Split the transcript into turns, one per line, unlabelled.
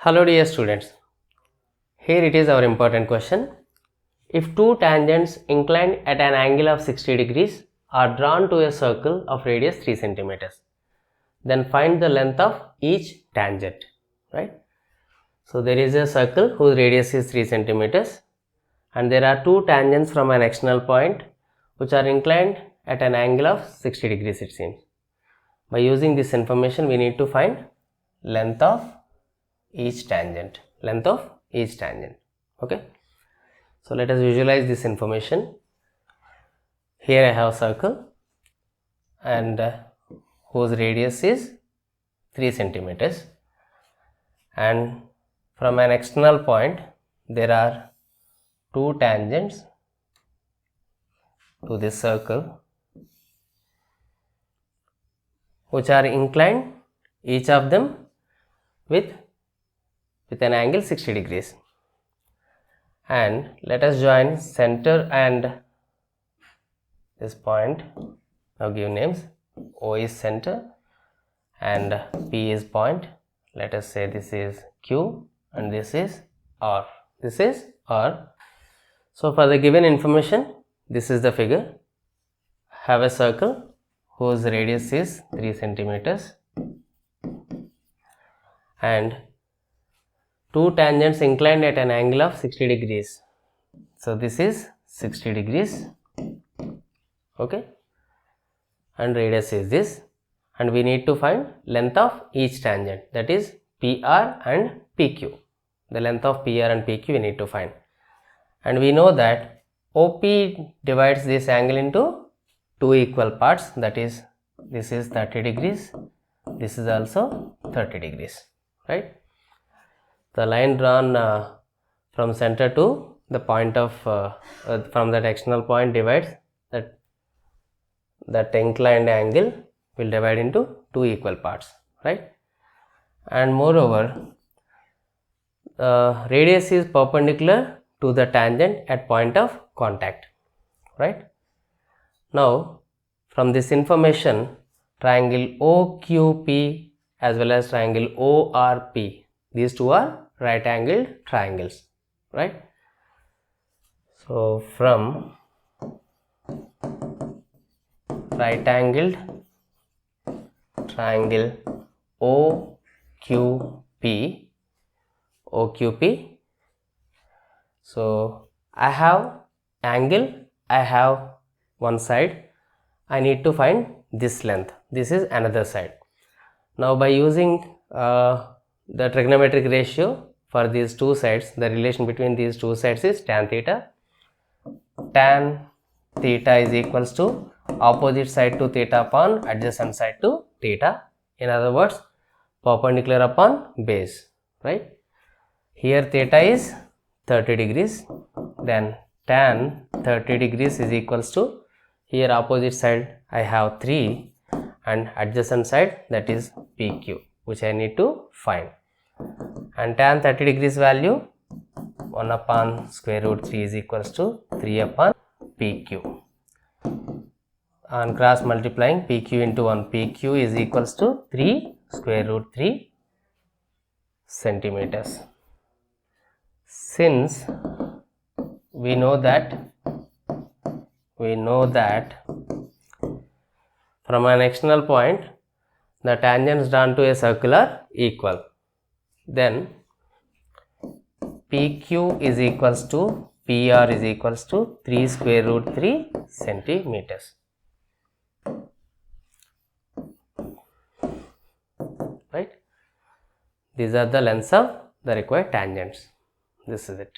Hello dear students, here it is our important question. If two tangents inclined at an angle of 60 degrees are drawn to a circle of radius 3 centimeters, then find the length of each tangent, right? So there is a circle whose radius is 3 centimeters and there are two tangents from an external point which are inclined at an angle of 60 degrees it seems. By using this information we need to find length of each tangent, okay. So let us visualize this information. Here I have a circle and whose radius is 3 centimeters, and from an external point there are two tangents to this circle which are inclined, each of them with an angle 60 degrees, and let us join center and this point. Now give names. O is center and P is point. Let us say this is Q and this is R. So for the given information, this is the figure. Have a circle whose radius is 3 centimeters and two tangents inclined at an angle of 60 degrees. So this is 60 degrees, okay, and radius is this, and we need to find length of each tangent, that is PR and PQ. The length of PR and PQ we need to find, and we know that OP divides this angle into two equal parts, that is this is 30 degrees, this is also 30 degrees, right? The line drawn from center to the point of from that external point divides that inclined angle will divide into two equal parts, right? And moreover, radius is perpendicular to the tangent at point of contact, right? Now from this information, triangle OQP as well as triangle ORP, these two are right angled triangles, right? So from right angled triangle OQP, so I have angle, I have one side, I need to find this length, this is another side. Now by using the trigonometric ratio for these two sides, the relation between these two sides is tan theta. Tan theta is equals to opposite side to theta upon adjacent side to theta, in other words perpendicular upon base, right? Here theta is 30 degrees, then tan 30 degrees is equals to, here opposite side I have 3 and adjacent side, that is PQ, which I need to find, and tan 30 degrees value 1 upon square root 3 is equals to 3 upon PQ. On cross multiplying PQ into 1, PQ is equals to 3 square root 3 centimeters. Since we know that from an external point the tangents drawn to a circle are equal, then PQ is equals to PR is equals to 3 square root 3 centimeters, right? These are the lengths of the required tangents. This is it.